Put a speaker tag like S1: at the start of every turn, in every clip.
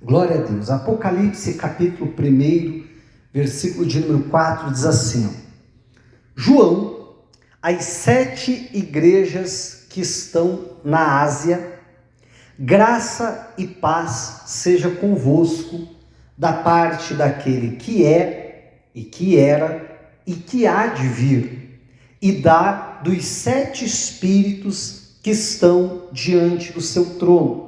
S1: Glória a Deus. Apocalipse capítulo 1, versículo de número 4, diz assim: João, as 7 igrejas que estão na Ásia, graça e paz seja convosco, da parte daquele que é, e que era, e que há de vir, e dos 7 espíritos que estão diante do seu trono,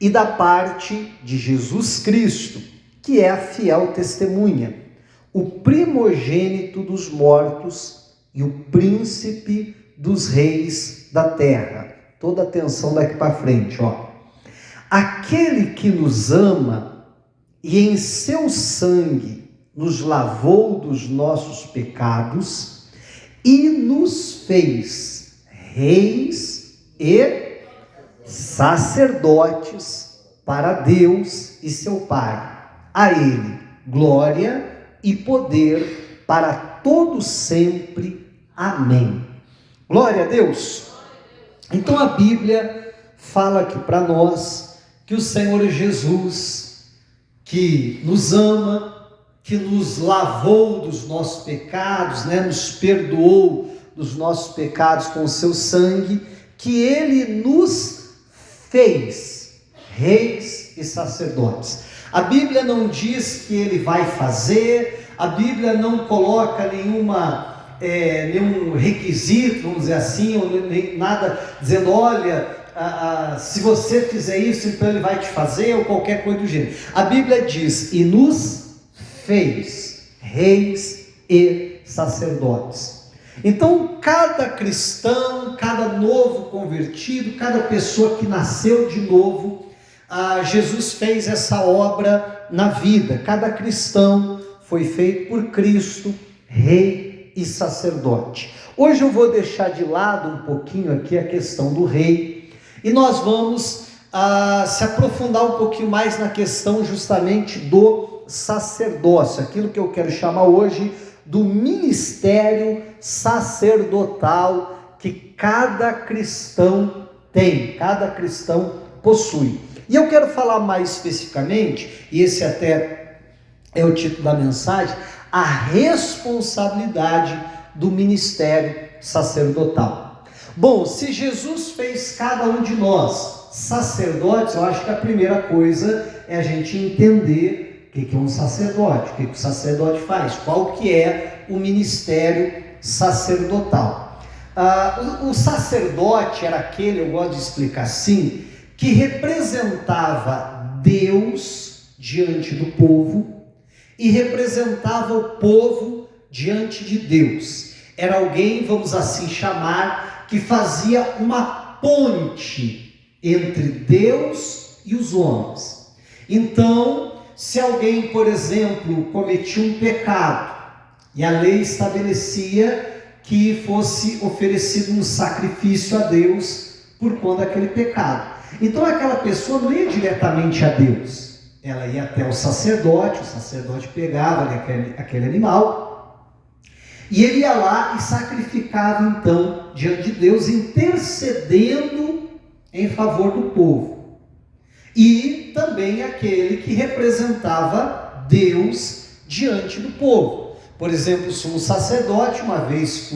S1: e da parte de Jesus Cristo, que é a fiel testemunha, o primogênito dos mortos e o príncipe dos reis da terra. Toda atenção daqui para frente, ó. Aquele que nos ama e em seu sangue nos lavou dos nossos pecados e nos fez reis e sacerdotes para Deus e seu Pai. A Ele glória e poder para todo sempre. Amém. Glória a Deus. Então a Bíblia fala aqui para nós que o Senhor Jesus, que nos ama, que nos lavou dos nossos pecados, nos perdoou dos nossos pecados com o seu sangue, que Ele nos fez reis e sacerdotes. A Bíblia não diz que Ele vai fazer, a Bíblia não coloca nenhum requisito, vamos dizer assim, ou nem nada dizendo, olha, se você fizer isso, então Ele vai te fazer, ou qualquer coisa do gênero. A Bíblia diz, e nos fez reis e sacerdotes. Então, cada cristão, cada novo convertido, cada pessoa que nasceu de novo, Jesus fez essa obra na vida. Cada cristão foi feito por Cristo, rei e sacerdote. Hoje eu vou deixar de lado um pouquinho aqui a questão do rei, e nós vamos se aprofundar um pouquinho mais na questão justamente do sacerdócio, aquilo que eu quero chamar hoje do ministério sacerdotal que cada cristão tem, cada cristão possui. E eu quero falar mais especificamente, e esse até é o título da mensagem, a responsabilidade do ministério sacerdotal. Bom, se Jesus fez cada um de nós sacerdotes, eu acho que a primeira coisa é a gente entender o que é um sacerdote, o que o sacerdote faz, qual que é o ministério sacerdotal. O sacerdote era aquele, eu gosto de explicar assim, que representava Deus diante do povo e representava o povo diante de Deus. Era alguém, vamos assim chamar, que fazia uma ponte entre Deus e os homens. Então, se alguém, por exemplo, cometia um pecado e a lei estabelecia que fosse oferecido um sacrifício a Deus por conta daquele pecado, então aquela pessoa não ia diretamente a Deus, ela ia até o sacerdote pegava aquele animal e ele ia lá e sacrificava então diante de Deus, intercedendo em favor do povo. E também aquele que representava Deus diante do povo. Por exemplo, o sumo sacerdote, uma vez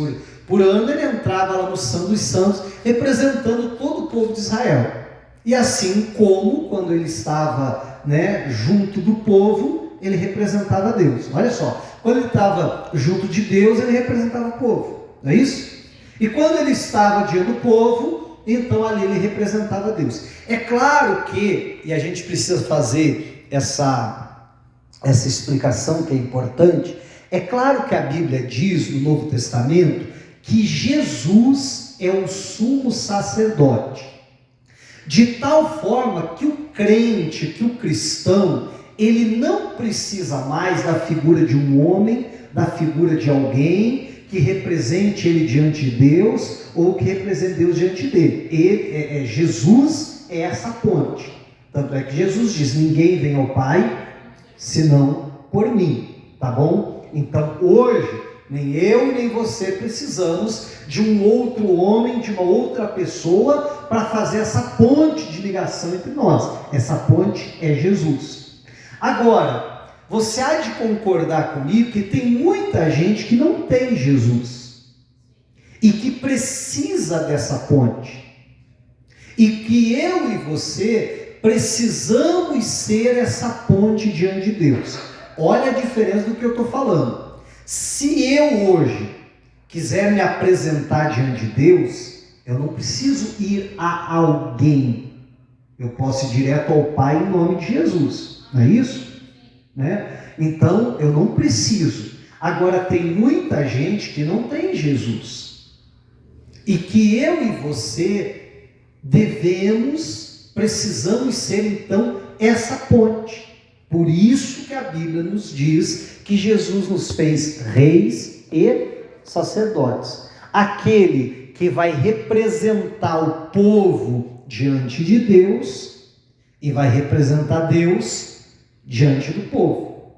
S1: por ano, ele entrava lá no Santo dos Santos, representando todo o povo de Israel. E assim como, quando ele estava junto do povo, ele representava Deus. Olha só, quando ele estava junto de Deus, ele representava o povo, não é isso? E quando ele estava diante do povo, então ali ele representava Deus. É claro que, e a gente precisa fazer essa explicação que é importante, é claro que a Bíblia diz no Novo Testamento que Jesus é o sumo sacerdote, de tal forma que o crente, que o cristão, ele não precisa mais da figura de um homem, da figura de alguém que represente ele diante de Deus, ou que represente Deus diante dele. Jesus é essa ponte. Tanto é que Jesus diz, ninguém vem ao Pai, senão por mim, tá bom? Então hoje, nem eu e nem você precisamos de um outro homem, de uma outra pessoa para fazer essa ponte de ligação entre nós. Essa ponte é Jesus. Agora, você há de concordar comigo que tem muita gente que não tem Jesus e que precisa dessa ponte. E que eu e você precisamos ser essa ponte diante de Deus. Olha a diferença do que eu estou falando. Se eu hoje quiser me apresentar diante de Deus, eu não preciso ir a alguém. Eu posso ir direto ao Pai em nome de Jesus. Não é isso? Né? Então, eu não preciso. Agora, tem muita gente que não tem Jesus. E que eu e você precisamos ser então essa ponte. Por isso que a Bíblia nos diz que Jesus nos fez reis e sacerdotes. Aquele que vai representar o povo diante de Deus e vai representar Deus diante do povo.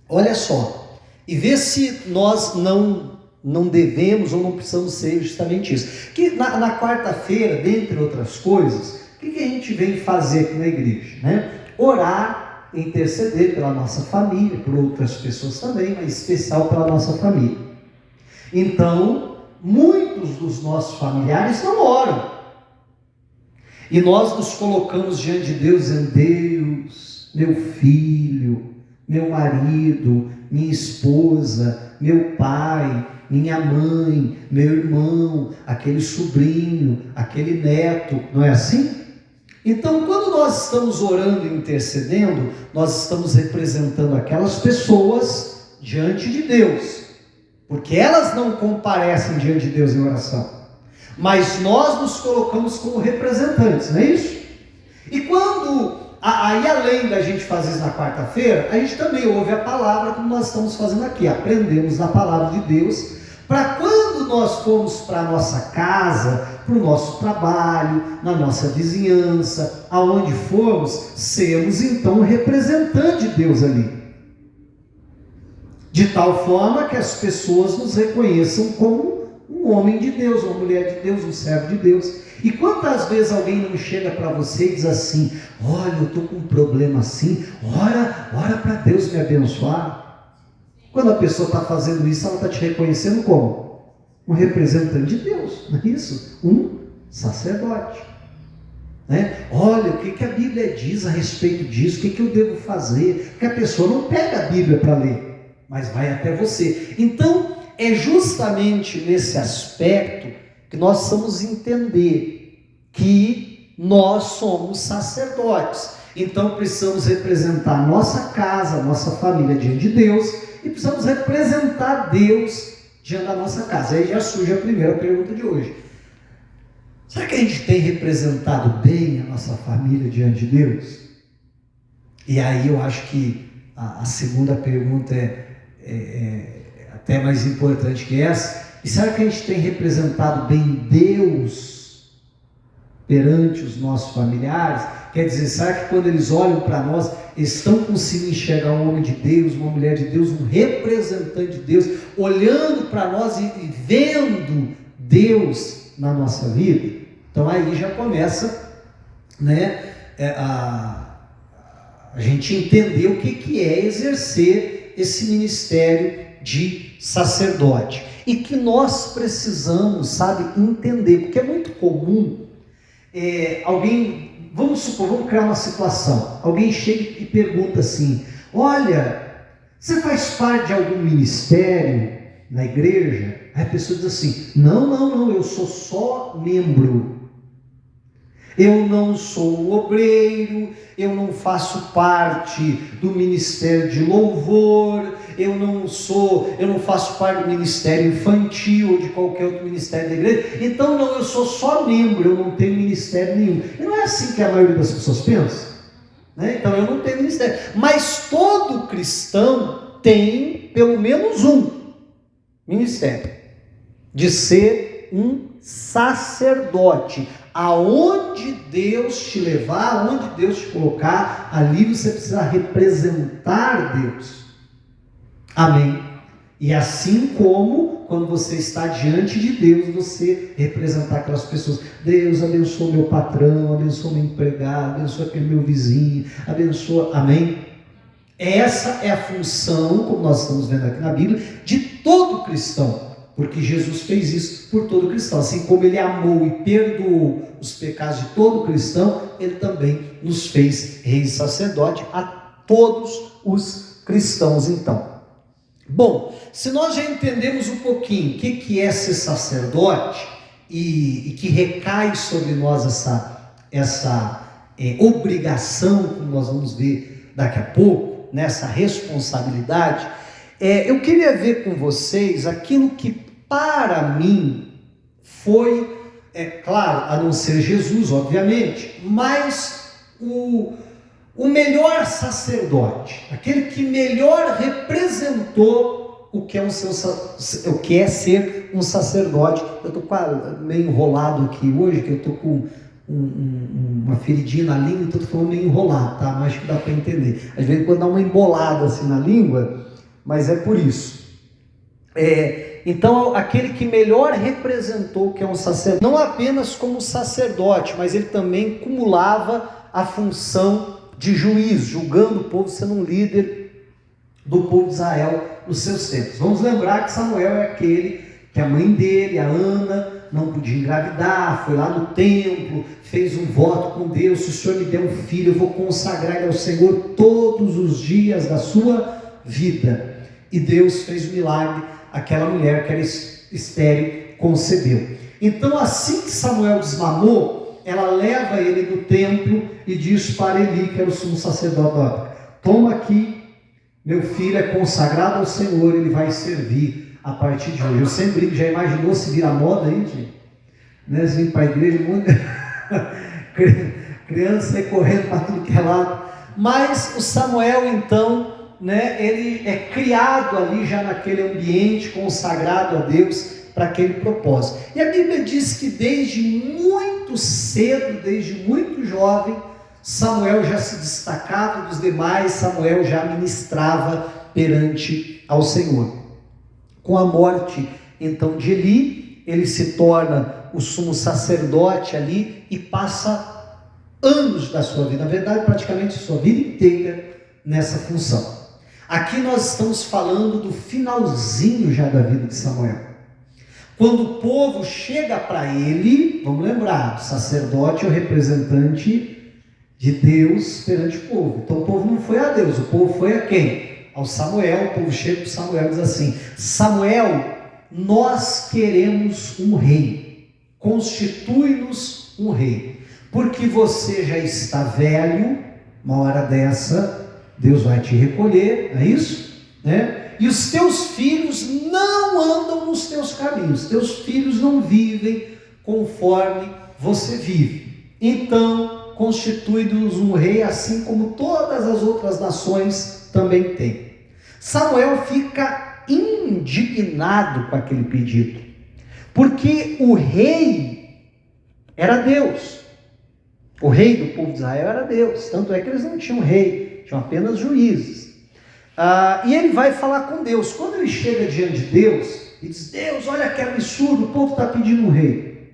S1: Olha só, e vê se nós não devemos ou não precisamos ser justamente isso. Que na quarta-feira, dentre outras coisas, o que a gente vem fazer aqui na igreja? Né? Orar, interceder pela nossa família, por outras pessoas também, mas em especial pela nossa família. Então, muitos dos nossos familiares não oram. E nós nos colocamos diante de Deus, dizendo: Deus, meu filho, meu marido, minha esposa, meu pai, minha mãe, meu irmão, aquele sobrinho, aquele neto, não é assim? Então, quando nós estamos orando e intercedendo, nós estamos representando aquelas pessoas diante de Deus, porque elas não comparecem diante de Deus em oração, mas nós nos colocamos como representantes, não é isso? E quando, aí além da gente fazer isso na quarta-feira, a gente também ouve a palavra, como nós estamos fazendo aqui, aprendemos da palavra de Deus, para quando nós formos para a nossa casa, para o nosso trabalho, na nossa vizinhança, aonde formos, sermos então representantes de Deus ali. De tal forma que as pessoas nos reconheçam como um homem de Deus, uma mulher de Deus, um servo de Deus. E quantas vezes alguém não chega para você e diz assim: olha, eu estou com um problema assim, ora para Deus me abençoar. Quando a pessoa está fazendo isso, ela está te reconhecendo como um representante de Deus, não é isso? Um sacerdote. Né? Olha, o que a Bíblia diz a respeito disso, o que eu devo fazer? Porque a pessoa não pega a Bíblia para ler, mas vai até você. Então, é justamente nesse aspecto que nós precisamos entender que nós somos sacerdotes. Então, precisamos representar nossa casa, nossa família diante de Deus, e precisamos representar Deus diante da nossa casa. Aí já surge a primeira pergunta de hoje: será que a gente tem representado bem a nossa família diante de Deus? E aí eu acho que a segunda pergunta é até mais importante que essa. E será que a gente tem representado bem Deus perante os nossos familiares? Quer dizer, será que quando eles olham para nós, eles estão conseguindo enxergar um homem de Deus, uma mulher de Deus, um representante de Deus, olhando para nós e vendo Deus na nossa vida? Então aí já começa, né, a gente entender o que é exercer esse ministério de sacerdote. E que nós precisamos, sabe, entender, porque é muito comum alguém... Vamos supor, vamos criar uma situação. Alguém chega e pergunta assim: olha, você faz parte de algum ministério na igreja? Aí a pessoa diz assim: não, eu sou só membro. Eu não sou um obreiro, eu não faço parte do ministério de louvor, eu não faço parte do ministério infantil ou de qualquer outro ministério da igreja. Então não, eu sou só membro, eu não tenho ministério nenhum. E não é assim que a maioria das pessoas pensa, né? Então eu não tenho ministério. Mas todo cristão tem pelo menos um ministério, de ser um sacerdote. Aonde Deus te levar, aonde Deus te colocar, ali você precisa representar Deus. Amém? E assim como quando você está diante de Deus, você representar aquelas pessoas. Deus abençoa meu patrão, abençoa meu empregado, abençoa aquele meu vizinho, abençoa, amém? Essa é a função, como nós estamos vendo aqui na Bíblia, de todo cristão. Porque Jesus fez isso por todo cristão. Assim como Ele amou e perdoou os pecados de todo cristão, Ele também nos fez reis e sacerdote a todos os cristãos, então. Bom, se nós já entendemos um pouquinho o que é ser sacerdote e que recai sobre nós essa obrigação, como nós vamos ver daqui a pouco, nessa responsabilidade, eu queria ver com vocês aquilo que para mim foi, claro, a não ser Jesus, obviamente, mas o melhor sacerdote, aquele que melhor representou o que é ser um sacerdote. Eu estou meio enrolado aqui hoje, que eu estou com uma feridinha na língua, então estou falando meio enrolado, tá? Mas acho que dá para entender. Às vezes quando dá uma embolada assim na língua, mas é por isso. Então, aquele que melhor representou o que é um sacerdote, não apenas como sacerdote, mas ele também cumulava a função de juiz, julgando o povo, sendo um líder do povo de Israel nos seus tempos. Vamos lembrar que Samuel é aquele que a mãe dele, a Ana, não podia engravidar, foi lá no templo, fez um voto com Deus: se o Senhor me der um filho, eu vou consagrar ele ao Senhor todos os dias da sua vida. E Deus fez o milagre, aquela mulher que era estéril concebeu. Então, assim que Samuel desmamou, ela leva ele no templo e diz para Eli, que era o sumo sacerdote: toma aqui, meu filho é consagrado ao Senhor, ele vai servir a partir de hoje. Eu sempre brinco, já imaginou se vira moda aí, gente? Né? Se vir para a igreja, criança aí correndo para tudo que é lado. Mas o Samuel, então, ele é criado ali já naquele ambiente consagrado a Deus para aquele propósito. E a Bíblia diz que desde muito cedo, desde muito jovem, Samuel já se destacava dos demais, Samuel já ministrava perante ao Senhor. Com a morte então de Eli, ele se torna o sumo sacerdote ali e passa anos da sua vida, na verdade praticamente sua vida inteira nessa função. Aqui nós estamos falando do finalzinho já da vida de Samuel. Quando o povo chega para ele, vamos lembrar, o sacerdote é o representante de Deus perante o povo. Então o povo não foi a Deus, o povo foi a quem? Ao Samuel. O povo chega para o Samuel e diz assim: Samuel, nós queremos um rei, constitui-nos um rei, porque você já está velho, uma hora dessa Deus vai te recolher, não é isso? E os teus filhos não andam nos teus caminhos, teus filhos não vivem conforme você vive. Então, constitui-nos um rei, assim como todas as outras nações também têm. Samuel fica indignado com aquele pedido, porque o rei era Deus. O rei do povo de Israel era Deus, tanto é que eles não tinham rei, tinham apenas juízes. E ele vai falar com Deus. Quando ele chega diante de Deus e diz: Deus, olha que absurdo, o povo está pedindo um rei.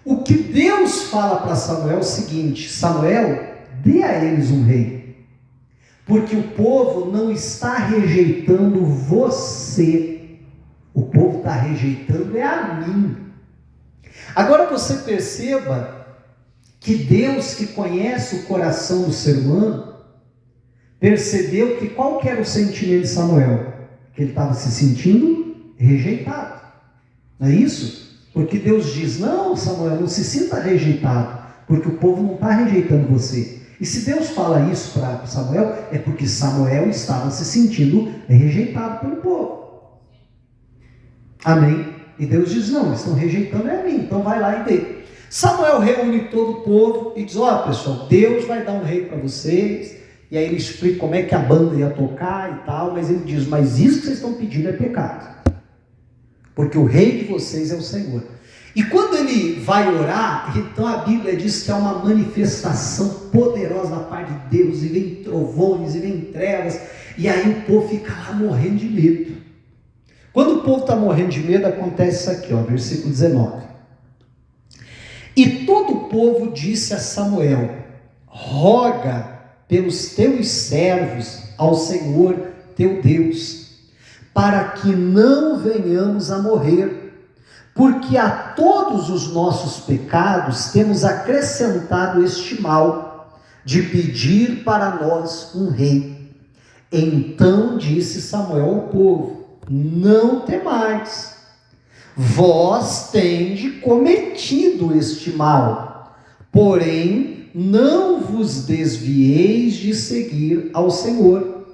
S1: O que Deus fala para Samuel é o seguinte: Samuel, dê a eles um rei, porque o povo não está rejeitando você, o povo está rejeitando a mim. Agora você perceba que Deus, que conhece o coração do ser humano, percebeu que qual que era o sentimento de Samuel? Que ele estava se sentindo rejeitado, não é isso? Porque Deus diz: não, Samuel, não se sinta rejeitado, porque o povo não está rejeitando você. E se Deus fala isso para Samuel, é porque Samuel estava se sentindo rejeitado pelo povo. Amém? E Deus diz: não, eles estão rejeitando a mim, então vai lá e dê. Samuel reúne todo o povo e diz: ó, pessoal, Deus vai dar um rei para vocês. E aí ele explica como é que a banda ia tocar e tal, mas ele diz: mas isso que vocês estão pedindo é pecado, porque o rei de vocês é o Senhor. E quando ele vai orar, então a Bíblia diz que é uma manifestação poderosa da parte de Deus, e vem trovões, e vem trevas, e aí o povo fica lá morrendo de medo. Quando o povo está morrendo de medo, acontece isso aqui, ó, versículo 19. E todo o povo disse a Samuel: roga pelos teus servos ao Senhor teu Deus, para que não venhamos a morrer, porque a todos os nossos pecados temos acrescentado este mal, de pedir para nós um rei. Então disse Samuel ao povo: não temais, vós tendes cometido este mal, porém não vos desvieis de seguir ao Senhor,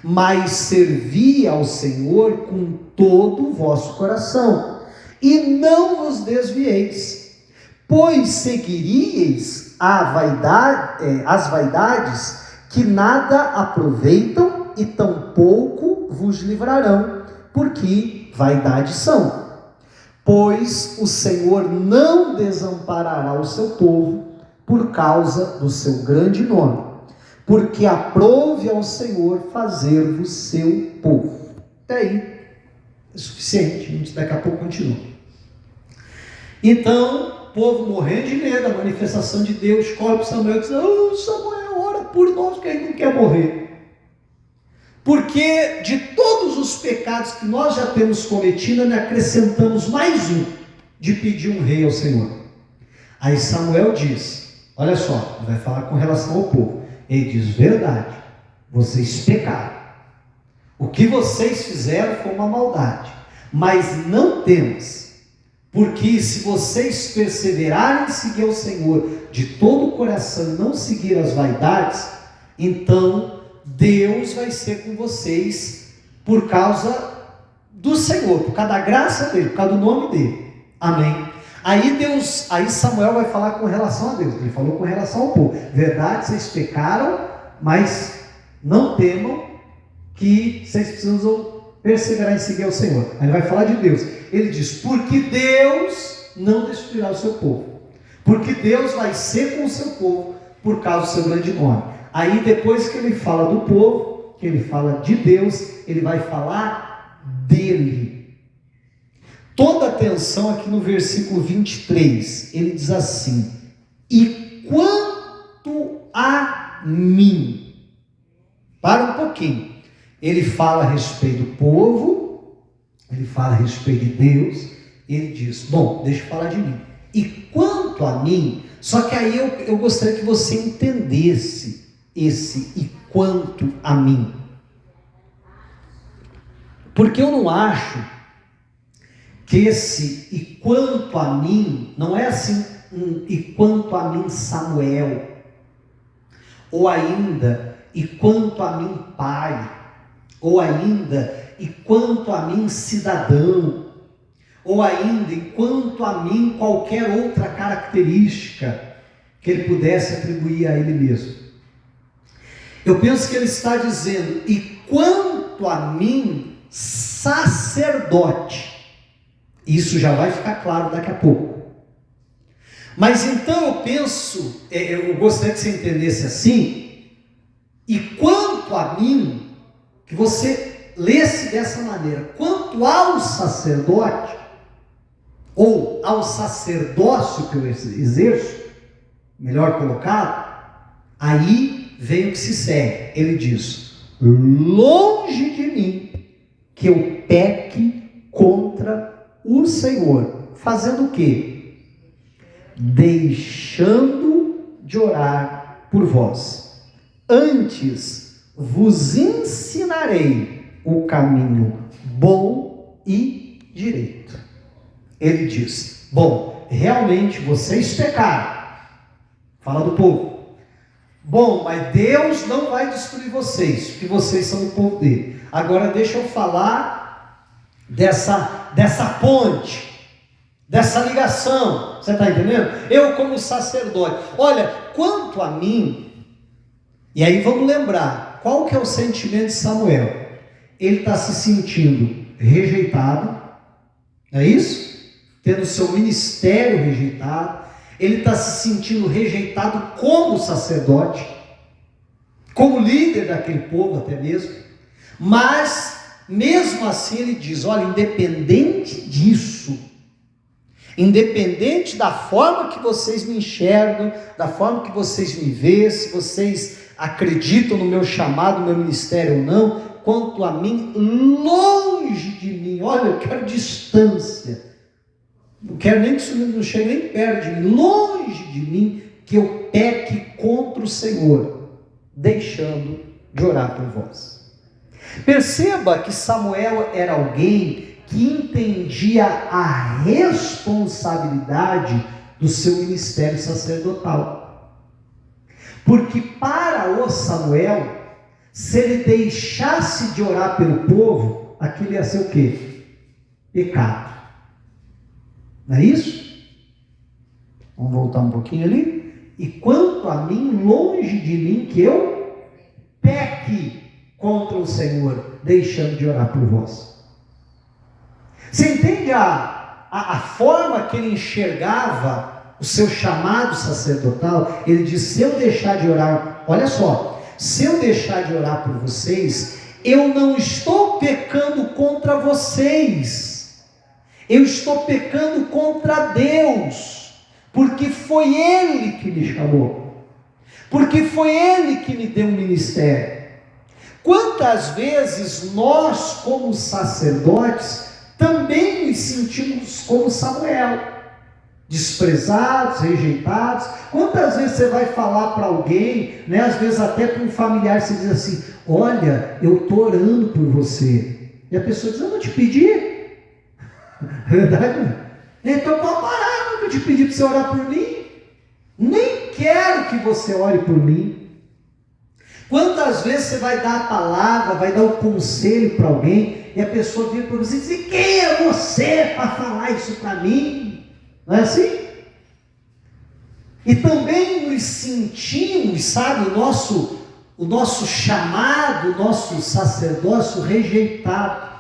S1: mas servi ao Senhor com todo o vosso coração, e não vos desvieis, pois seguiríeis as vaidades que nada aproveitam e tampouco vos livrarão, porque vaidades são. Pois o Senhor não desamparará o seu povo por causa do seu grande nome, porque aprove ao Senhor fazer-vos seu povo. Até aí é suficiente, a gente daqui a pouco continua. Então, o povo morrendo de medo, a manifestação de Deus, corre para Samuel e diz: oh, Samuel, ora por nós, que a gente não quer morrer. Porque de todos os pecados que nós já temos cometido, nós acrescentamos mais um, de pedir um rei ao Senhor. Aí Samuel diz, olha só, vai falar com relação ao povo. Ele diz: verdade, vocês pecaram. O que vocês fizeram foi uma maldade, mas não temas, porque se vocês perseverarem em seguir ao Senhor de todo o coração e não seguir as vaidades, então Deus vai ser com vocês por causa do Senhor, por causa da graça dele, por causa do nome dele. Amém. Aí Samuel vai falar com relação a Deus. Ele falou com relação ao povo: verdade, vocês pecaram, mas não temam, que vocês precisam perseverar em seguir ao Senhor. Aí ele vai falar de Deus. Ele diz: porque Deus não destruirá o seu povo, porque Deus vai ser com o seu povo por causa do seu grande nome. Aí depois que ele fala do povo, que ele fala de Deus, ele vai falar dele. Toda atenção aqui no versículo 23, ele diz assim: e quanto a mim, para um pouquinho, ele fala a respeito do povo, ele fala a respeito de Deus, ele diz: bom, deixa eu falar de mim. E quanto a mim, só que aí eu gostaria que você entendesse esse e quanto a mim, porque eu não acho que esse e quanto a mim não é assim e quanto a mim Samuel, ou ainda e quanto a mim pai, ou ainda e quanto a mim cidadão, ou ainda e quanto a mim qualquer outra característica que ele pudesse atribuir a ele mesmo. Eu penso que ele está dizendo: e quanto a mim, sacerdote. Isso já vai ficar claro daqui a pouco. Mas então eu penso, eu gostaria que você entendesse assim: e quanto a mim, que você lesse dessa maneira, quanto ao sacerdote, ou ao sacerdócio que eu exerço, melhor colocado, aí vem o que se segue. Ele diz: longe de mim que eu peque contra o Senhor. Fazendo o quê? Deixando de orar por vós. Antes vos ensinarei o caminho bom e direito. Ele diz: bom, realmente vocês pecaram. Fala do povo. Bom, mas Deus não vai destruir vocês, porque vocês são o povo dele. Agora deixa eu falar dessa ponte, dessa ligação. Você está entendendo? Eu como sacerdote. Olha, quanto a mim, e aí vamos lembrar, qual que é o sentimento de Samuel? Ele está se sentindo rejeitado, não é isso? Tendo seu ministério rejeitado. Ele está se sentindo rejeitado como sacerdote, como líder daquele povo até mesmo, mas mesmo assim ele diz, olha, independente disso, independente da forma que vocês me enxergam, da forma que vocês me veem, se vocês acreditam no meu chamado, no meu ministério ou não, quanto a mim, longe de mim, olha, eu quero distância, não quero nem que isso não chegue nem perto de mim, longe de mim, que eu peque contra o Senhor, deixando de orar por vós. Perceba que Samuel era alguém que entendia a responsabilidade do seu ministério sacerdotal. Porque para o Samuel, se ele deixasse de orar pelo povo, aquilo ia ser o quê? Pecado. Não é isso? Vamos voltar um pouquinho ali. E quanto a mim, longe de mim que eu peque contra o Senhor, deixando de orar por vós. Você entende a forma que ele enxergava o seu chamado sacerdotal? Ele diz, se eu deixar de orar, olha só, se eu deixar de orar por vocês, eu não estou pecando contra vocês, eu estou pecando contra Deus, porque foi Ele que me chamou, porque foi Ele que me deu um ministério. Quantas vezes nós, como sacerdotes, também nos sentimos como Samuel, desprezados, rejeitados? Quantas vezes você vai falar para alguém, né, às vezes até para um familiar, você diz assim, olha, eu estou orando por você, e a pessoa diz, eu não te pedi. Verdade? Então pode parar, eu nunca te pedi para você orar por mim, nem quero que você ore por mim. Quantas vezes você vai dar a palavra, vai dar um conselho para alguém, e a pessoa vira para você e diz, quem é você para falar isso para mim? Não é assim? E também nos sentimos, sabe, o nosso chamado, o nosso sacerdócio rejeitado.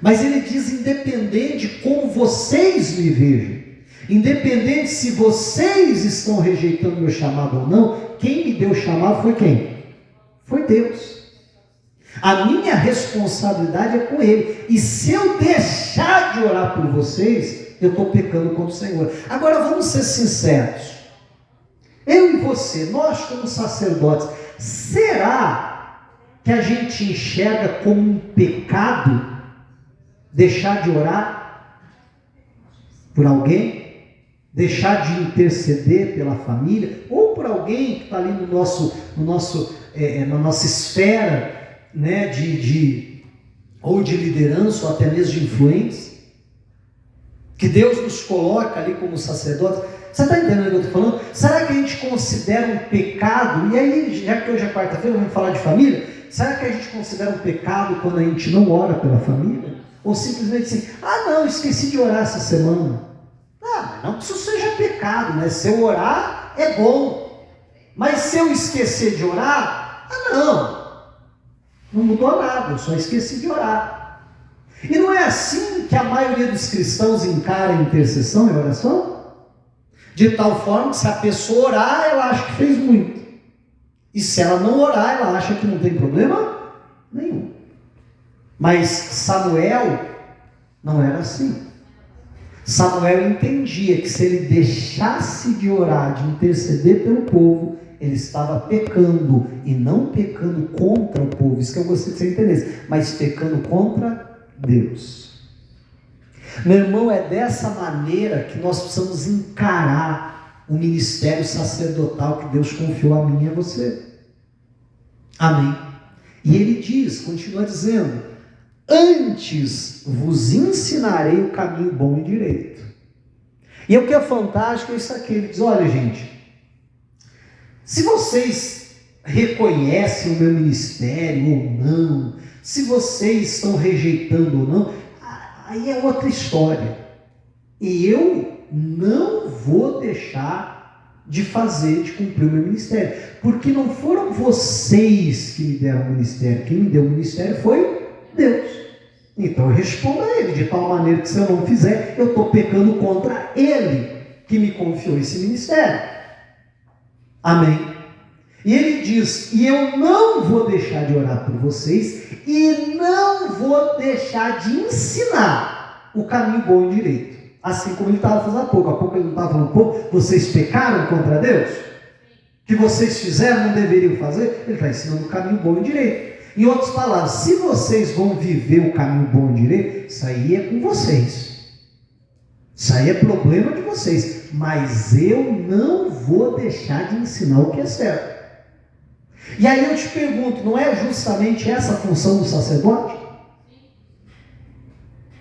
S1: Mas ele diz, independente de como vocês me vejam, independente se vocês estão rejeitando meu chamado ou não, quem me deu o chamado foi quem? Foi Deus. A minha responsabilidade é com Ele. E se eu deixar de orar por vocês, eu estou pecando contra o Senhor. Agora vamos ser sinceros. Eu e você, nós como sacerdotes, será que a gente enxerga como um pecado deixar de orar por alguém? Deixar de interceder pela família? Ou por alguém que está ali na nossa esfera, né, ou de liderança, ou até mesmo de influência, que Deus nos coloca ali como sacerdotes. Você está entendendo o que eu estou falando? Será que a gente considera um pecado, e aí, já que hoje é quarta-feira, vamos falar de família, será que a gente considera um pecado quando a gente não ora pela família? Ou simplesmente assim, não, esqueci de orar essa semana. Não que isso seja pecado, né? Se eu orar, é bom. Mas se eu esquecer de orar, não mudou nada, eu só esqueci de orar. E não é assim que a maioria dos cristãos encara a intercessão e a oração? De tal forma que se a pessoa orar, ela acha que fez muito. E se ela não orar, ela acha que não tem problema nenhum. Mas Samuel não era assim. Samuel entendia que se ele deixasse de orar, de interceder pelo povo, ele estava pecando, e não pecando contra o povo, isso que eu gostaria que você entendesse, mas pecando contra Deus. Meu irmão, é dessa maneira que nós precisamos encarar o ministério sacerdotal que Deus confiou a mim e a você. Amém? E ele diz, continua dizendo, antes vos ensinarei o caminho bom e direito. E o que é fantástico é isso aqui, ele diz, olha gente, se vocês reconhecem o meu ministério ou não, se vocês estão rejeitando ou não, aí é outra história. E eu não vou deixar de cumprir o meu ministério, porque não foram vocês que me deram o ministério, quem me deu o ministério foi Deus. Então eu respondo a Ele, de tal maneira que se eu não fizer, eu estou pecando contra Ele, que me confiou esse ministério. Amém? E ele diz, e eu não vou deixar de orar por vocês, e não não vou deixar de ensinar o caminho bom e direito. Assim como ele estava fazendo há pouco ele não estava falando, pô, vocês pecaram contra Deus? Que vocês fizeram, não deveriam fazer? Ele está ensinando o caminho bom e direito. Em outras palavras, se vocês vão viver o caminho bom e direito, isso aí é com vocês. Isso aí é problema de vocês. Mas eu não vou deixar de ensinar o que é certo. E aí eu te pergunto, não é justamente essa a função do sacerdote?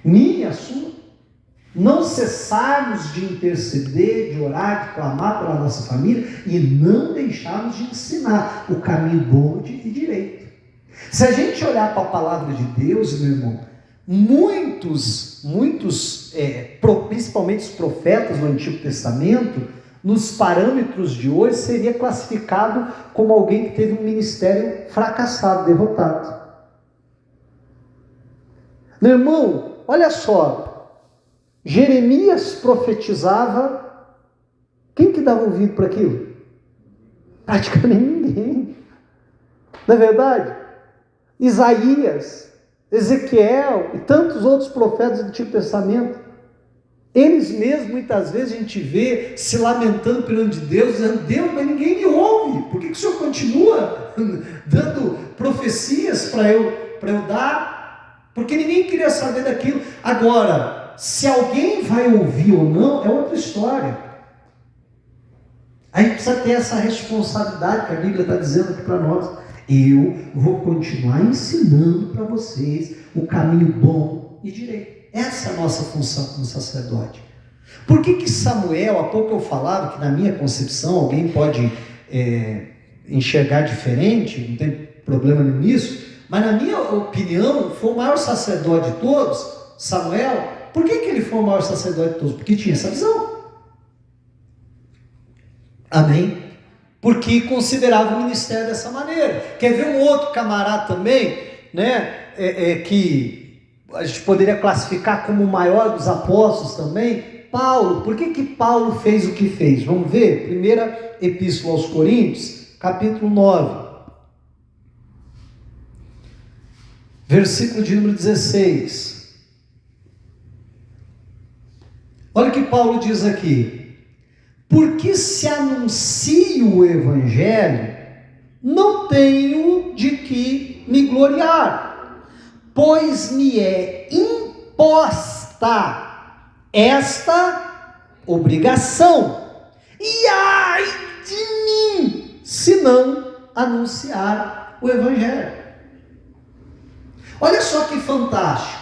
S1: Minha, sua? Não cessarmos de interceder, de orar, de clamar pela nossa família e não deixarmos de ensinar o caminho bom e direito. Se a gente olhar para a palavra de Deus, meu irmão, muitos, principalmente os profetas do Antigo Testamento, nos parâmetros de hoje, seria classificado como alguém que teve um ministério fracassado, derrotado. Meu irmão, olha só, Jeremias profetizava, quem que dava ouvido para aquilo? Praticamente ninguém, não é verdade? Isaías, Ezequiel e tantos outros profetas do Antigo Testamento, eles mesmos, muitas vezes, a gente vê se lamentando perante Deus, dizendo, Deus, mas ninguém me ouve, por que o Senhor continua dando profecias para eu dar? Porque ninguém queria saber daquilo. Agora, se alguém vai ouvir ou não, é outra história. A gente precisa ter essa responsabilidade que a Bíblia está dizendo aqui para nós. Eu vou continuar ensinando para vocês o caminho bom e direito. Essa é a nossa função como sacerdote. Por que Samuel, há pouco eu falava que na minha concepção, alguém pode enxergar diferente, não tem problema nisso, mas na minha opinião, foi o maior sacerdote de todos, Samuel. Por que ele foi o maior sacerdote de todos? Porque tinha essa visão. Amém? Porque considerava o ministério dessa maneira. Quer ver um outro camarada também, né, que a gente poderia classificar como o maior dos apóstolos também? Paulo. Por que Paulo fez o que fez? Vamos ver? Primeira Epístola aos Coríntios, capítulo 9. Versículo de número 16. Olha o que Paulo diz aqui. Porque se anuncio o Evangelho, não tenho de que me gloriar, pois me é imposta esta obrigação, e ai de mim, se não anunciar o Evangelho. Olha só que fantástico.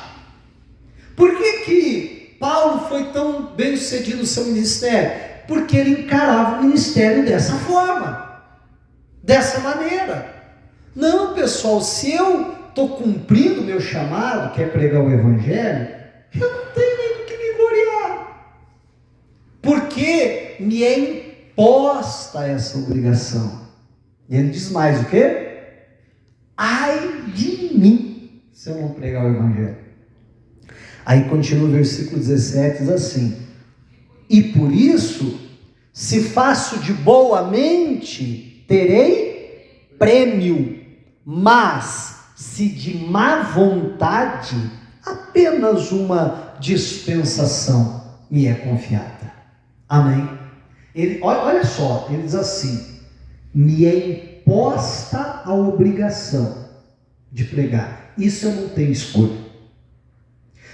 S1: Por que Paulo foi tão bem sucedido no seu ministério? Porque ele encarava o ministério dessa forma, dessa maneira. Não, pessoal, se eu estou cumprindo o meu chamado, que é pregar o Evangelho, eu não tenho nem do que me gloriar, porque me é imposta essa obrigação. E ele diz mais o quê? Ai de mim, se eu não pregar o Evangelho. Aí continua o versículo 17, diz assim: e por isso, se faço de boa mente, terei prêmio, mas se de má vontade, apenas uma dispensação me é confiada. Amém? Olha só, ele diz assim: me é imposta a obrigação de pregar. Isso eu não tenho escolha.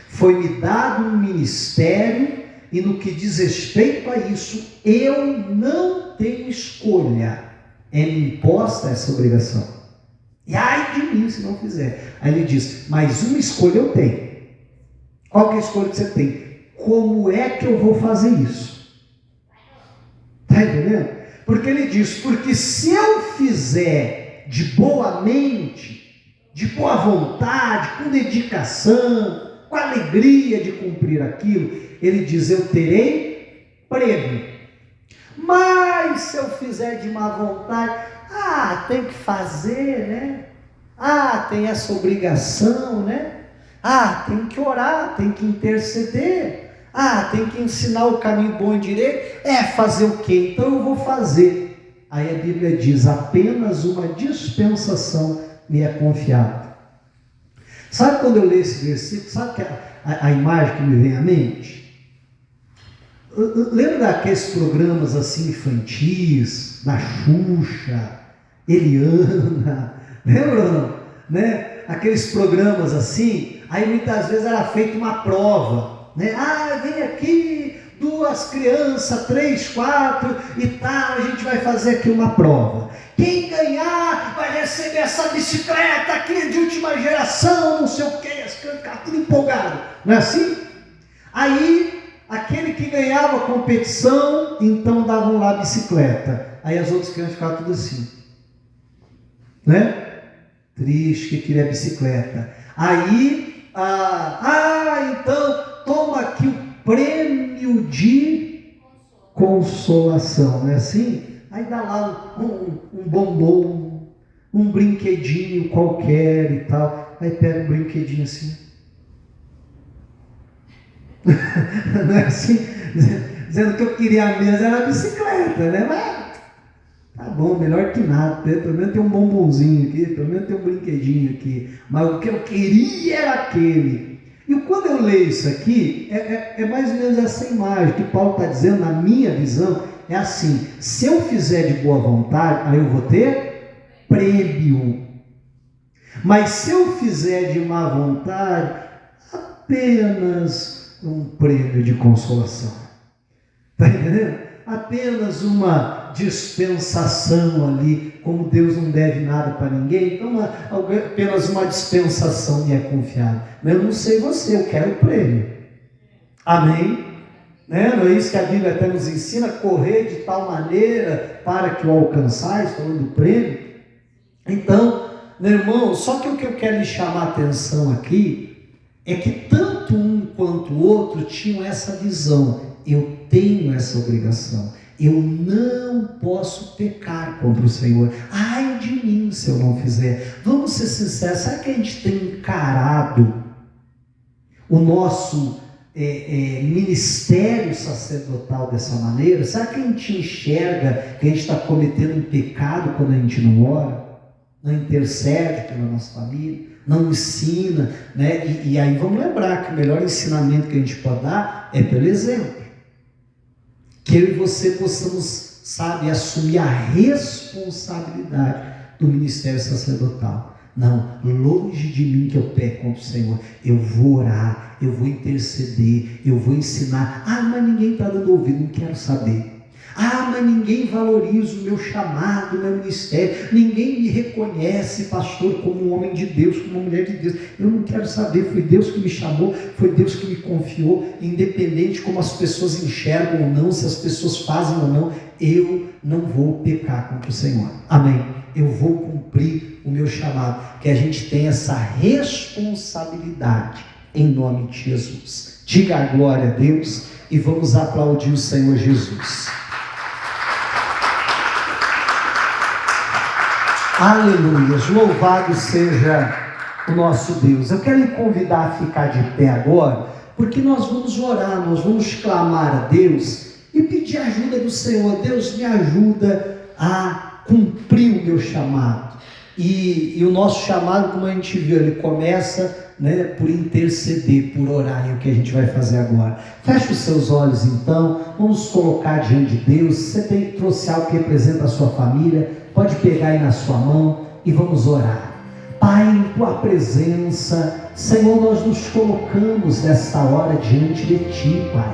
S1: Foi-me dado um ministério, e no que diz respeito a isso, eu não tenho escolha. É-me imposta essa obrigação. E ai de mim se não fizer. Aí ele diz, mas uma escolha eu tenho. Qual que é a escolha que você tem? Como é que eu vou fazer isso? Está entendendo? Porque ele diz, porque se eu fizer de boa mente, de boa vontade, com dedicação, com alegria de cumprir aquilo, ele diz, eu terei prêmio. Mas se eu fizer de má vontade, tem que fazer, né? Tem essa obrigação, né? Tem que orar, tem que interceder, tem que ensinar o caminho bom e direito. Fazer o quê? Então eu vou fazer. Aí a Bíblia diz, apenas uma dispensação me é confiada. Sabe quando eu leio esse versículo, sabe que a imagem que me vem à mente? Lembra daqueles programas assim infantis, da Xuxa, Eliana, lembra, né? Aqueles programas assim, aí muitas vezes era feita uma prova, né? Ah, vem aqui 2 crianças, 3, 4 e tal, a gente vai fazer aqui uma prova. Quem ganhar vai receber essa bicicleta aqui de última geração, não sei o que, as crianças ficavam tudo empolgadas, não é assim? Aí, aquele que ganhava a competição, então davam lá a bicicleta. Aí as outras crianças ficavam tudo assim, né? Triste, que queria a bicicleta. Aí, então, toma aqui o prêmio de consolação, não é assim? Aí dá lá um bombom, um brinquedinho qualquer e tal. Aí pega um brinquedinho assim. Não é assim? Dizendo que eu queria mesmo era a bicicleta, né? Mas tá bom, melhor que nada. Pelo menos tem um bombonzinho aqui, pelo menos tem um brinquedinho aqui. Mas o que eu queria era aquele. E quando eu leio isso aqui, é mais ou menos essa imagem que Paulo está dizendo, na minha visão, é assim: se eu fizer de boa vontade, aí eu vou ter prêmio. Mas se eu fizer de má vontade, apenas um prêmio de consolação. Está entendendo? Apenas uma dispensação ali, como Deus não deve nada para ninguém, então apenas uma dispensação me é confiada. Mas eu não sei você, eu quero o prêmio. Amém? Né? Não é isso que a Bíblia até nos ensina, correr de tal maneira para que o alcançais, falando do prêmio. Então, meu irmão, só que o que eu quero lhe chamar a atenção aqui é que tanto um quanto o outro tinham essa visão. Eu tenho essa obrigação, eu não posso pecar contra o Senhor. Ai de mim se eu não fizer. Vamos ser sinceros, será que a gente tem encarado o nosso ministério sacerdotal dessa maneira? Será que a gente enxerga que a gente está cometendo um pecado quando a gente não ora, não intercede pela nossa família, não ensina, né? E aí vamos lembrar que o melhor ensinamento que a gente pode dar é pelo exemplo. Que eu e você possamos, sabe, assumir a responsabilidade do ministério sacerdotal. Não, longe de mim que eu peco contra o Senhor. Eu vou orar, eu vou interceder, eu vou ensinar. Ah, mas ninguém está dando ouvido, não quero saber. Ah, mas ninguém valoriza o meu chamado, o meu ministério. Ninguém me reconhece, pastor, como um homem de Deus, como uma mulher de Deus. Eu não quero saber, foi Deus que me chamou, foi Deus que me confiou. Independente como as pessoas enxergam ou não, se as pessoas fazem ou não, eu não vou pecar contra o Senhor. Amém? Eu vou cumprir o meu chamado. Que a gente tenha essa responsabilidade em nome de Jesus. Diga a glória a Deus e vamos aplaudir o Senhor Jesus. Aleluia, louvado seja o nosso Deus. Eu quero lhe convidar a ficar de pé agora, porque nós vamos orar, nós vamos clamar a Deus e pedir ajuda do Senhor. Deus, me ajuda a cumprir o meu chamado. E o nosso chamado, como a gente viu, ele começa, né, por interceder, por orar. É o que a gente vai fazer agora. Feche os seus olhos então, vamos colocar diante de Deus. Você trouxe algo que representa a sua família, pode pegar aí na sua mão e vamos orar. Pai, em tua presença, Senhor, nós nos colocamos nesta hora diante de ti, Pai.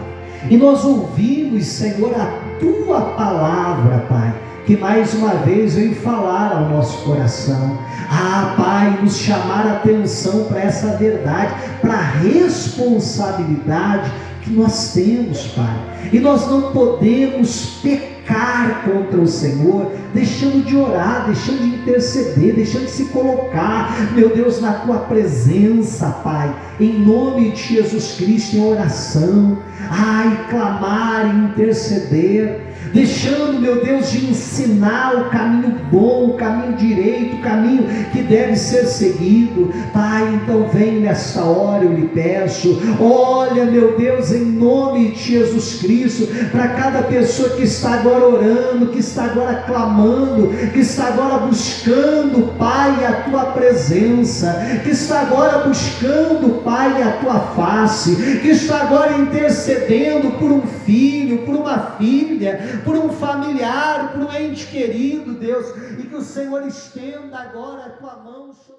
S1: E nós ouvimos, Senhor, a tua palavra, Pai, que mais uma vez veio falar ao nosso coração. Ah, Pai, nos chamar a atenção para essa verdade, para a responsabilidade que nós temos, Pai. E nós não podemos pecar contra o Senhor, deixando de orar, deixando de interceder, deixando de se colocar, meu Deus, na tua presença, Pai, em nome de Jesus Cristo, em oração, ai, clamar e interceder. deixando, meu Deus, de ensinar o caminho bom, o caminho direito, o caminho que deve ser seguido. Pai, então vem nessa hora, eu lhe peço, olha, meu Deus, em nome de Jesus Cristo, para cada pessoa que está agora orando, que está agora clamando, que está agora buscando, Pai, a tua presença, que está agora buscando, Pai, a tua face, que está agora intercedendo por um filho, por uma filha, por um familiar, por um ente querido, Deus, e que o Senhor estenda agora a tua mão sobre